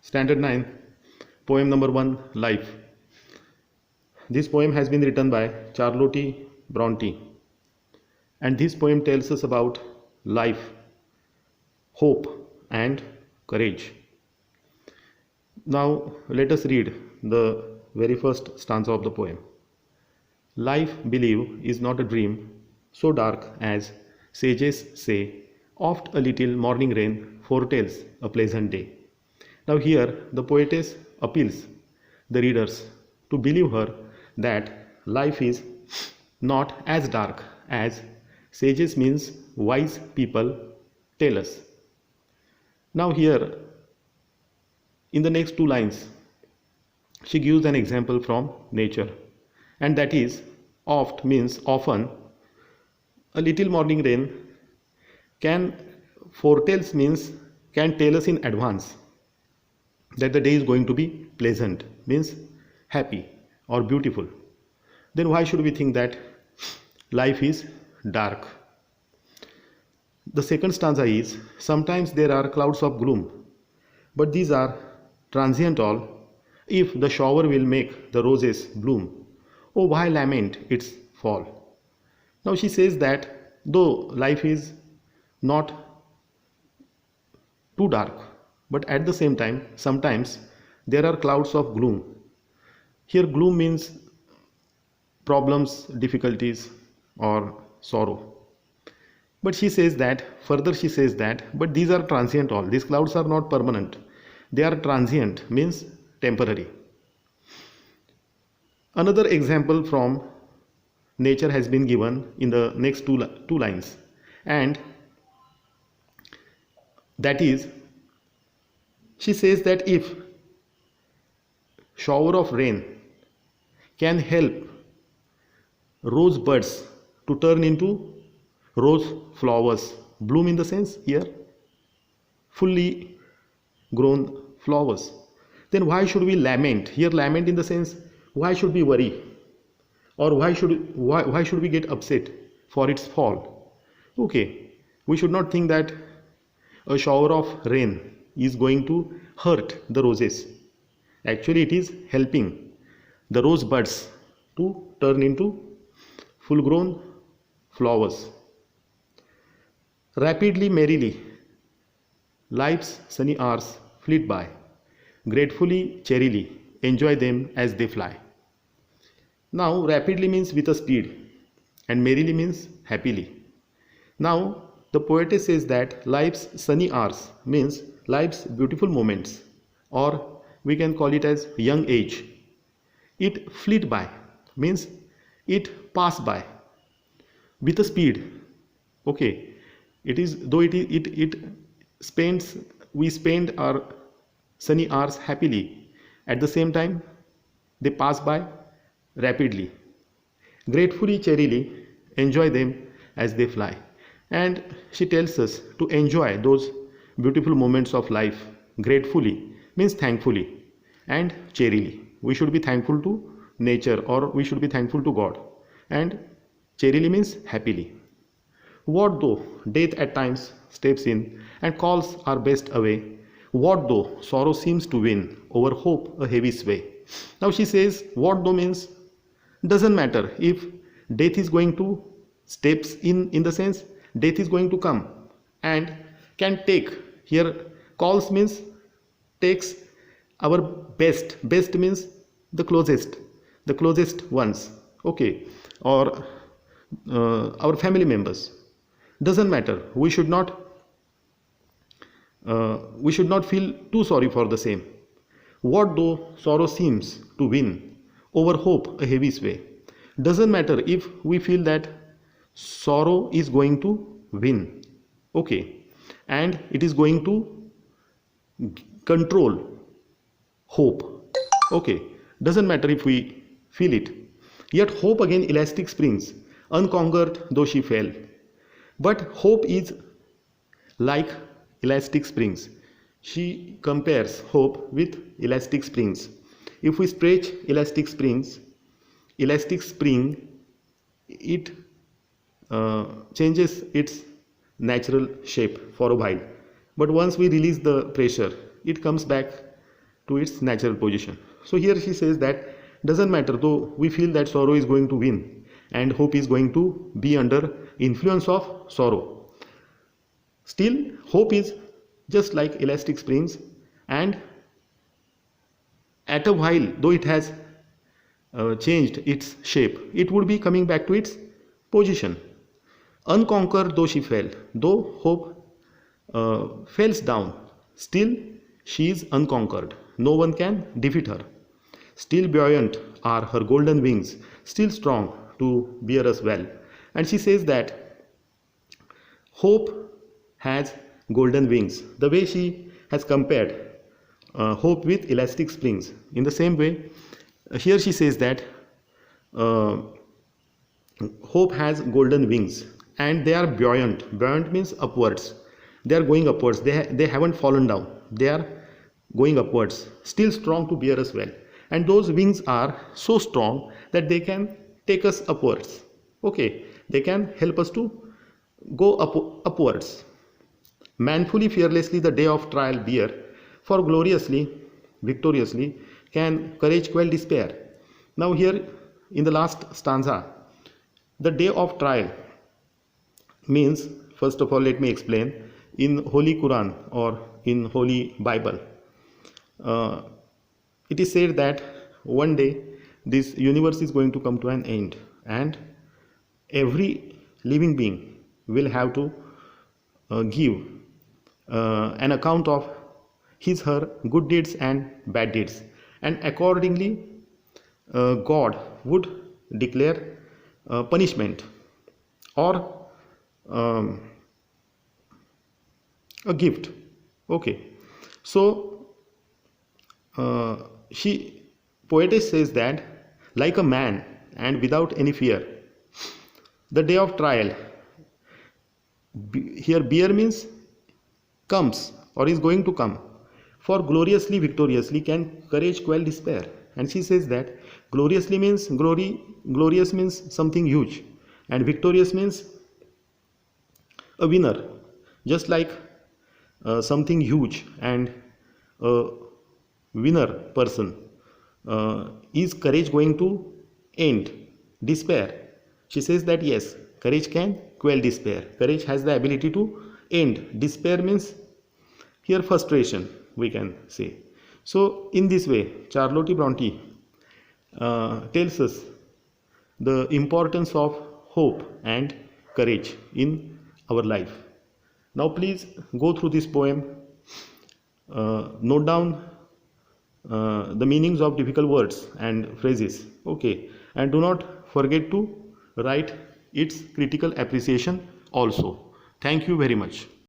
Standard 9, poem number 1, Life. This poem has been written by Charlotte Bronte, and this poem tells us about life, hope, and courage. Now, let us read the very first stanza of the poem. Life, believe, is not a dream, so dark as sages say, oft a little morning rain foretells a pleasant day. Now here the poetess appeals the readers to believe her that life is not as dark as sages means wise people tell us. Now here in the next two lines she gives an example from nature, and that is oft means often, a little morning rain can foretells means can tell us in advance that the day is going to be pleasant, means happy or beautiful. Then why should we think that life is dark? The second stanza is, sometimes there are clouds of gloom, but these are transient all. If the shower will make the roses bloom, oh why lament its fall? Now she says that though life is not too dark, but at the same time sometimes there are clouds of gloom. Here gloom means problems, difficulties, or sorrow. But she says that, further she says that, but these are transient all. These clouds are not permanent. They are transient, means temporary. Another example from nature has been given in the next two lines, and that is, she says that if shower of rain can help rose buds to turn into rose flowers, bloom in the sense here fully grown flowers, then why should we lament? Here lament in the sense, why should we worry, or why should we get upset for its fall? Okay, we should not think that a shower of rain is going to hurt the roses. Actually it is helping the rose buds to turn into full grown flowers. Rapidly, merrily, life's sunny hours flit by. Gratefully, cherily, enjoy them as they fly. Now rapidly means with a speed, and merrily means happily. Now the poetess says that life's sunny hours means life's beautiful moments, or we can call it as young age. It flit by means it pass by with a speed. Okay, it is though it spends, we spend our sunny hours happily, at the same time they pass by rapidly. Gratefully, cherily, enjoy them as they fly. And she tells us to enjoy those beautiful moments of life gratefully, means thankfully, and cherily. We should be thankful to nature, or we should be thankful to God, and cherily means happily. What though death at times steps in and calls our best away? What though sorrow seems to win over hope a heavy sway? Now she says what though means doesn't matter if death is going to steps in the sense death is going to come and can take. Here calls means takes our best means the closest ones, okay, or our family members. Doesn't matter, we should not feel too sorry for the same. What though sorrow seems to win over hope a heavy sway? Doesn't matter if we feel that sorrow is going to win, okay, and it is going to control hope, okay. Doesn't matter if we feel it. Yet hope again elastic springs, unconquered though she fell. But hope is like elastic springs. She compares hope with elastic springs. If we stretch elastic spring, it changes its natural shape for a while, but once we release the pressure, it comes back to its natural position. So here she says that doesn't matter though we feel that sorrow is going to win and hope is going to be under influence of sorrow. Still, hope is just like elastic springs, and at a while, though it has changed its shape, it would be coming back to its position. Unconquered though she fell, though hope falls down, still she is unconquered. No one can defeat her. Still buoyant are her golden wings, still strong to bear us well. And she says that hope has golden wings. The way she has compared hope with elastic springs. In the same way, here she says that hope has golden wings and they are buoyant. Buoyant means upwards. They are going upwards. They haven't fallen down. They are going upwards. Still strong to bear us well. And those wings are so strong that they can take us upwards. Okay, they can help us to go upwards. Manfully, fearlessly the day of trial bear, for gloriously, victoriously can courage quell despair. Now here in the last stanza, the day of trial means, first of all let me explain, in Holy Quran or in Holy Bible, it is said that one day this universe is going to come to an end and every living being will have to give an account of his her good deeds and bad deeds, and accordingly God would declare punishment or a gift. Okay, so poetess says that like a man and without any fear, the day of trial, here bear means comes or is going to come, for gloriously, victoriously can courage quell despair. And she says that gloriously means glory, glorious means something huge, and victorious means a winner. Just like something huge and a winner person, is courage going to end despair? She says that yes, courage can quell despair. Courage has the ability to end. Despair means here frustration, we can say. So in this way, Charlotte Bronte tells us the importance of hope and courage in our life. Now please go through this poem, note down the meanings of difficult words and phrases, okay, and do not forget to write its critical appreciation also. Thank you very much.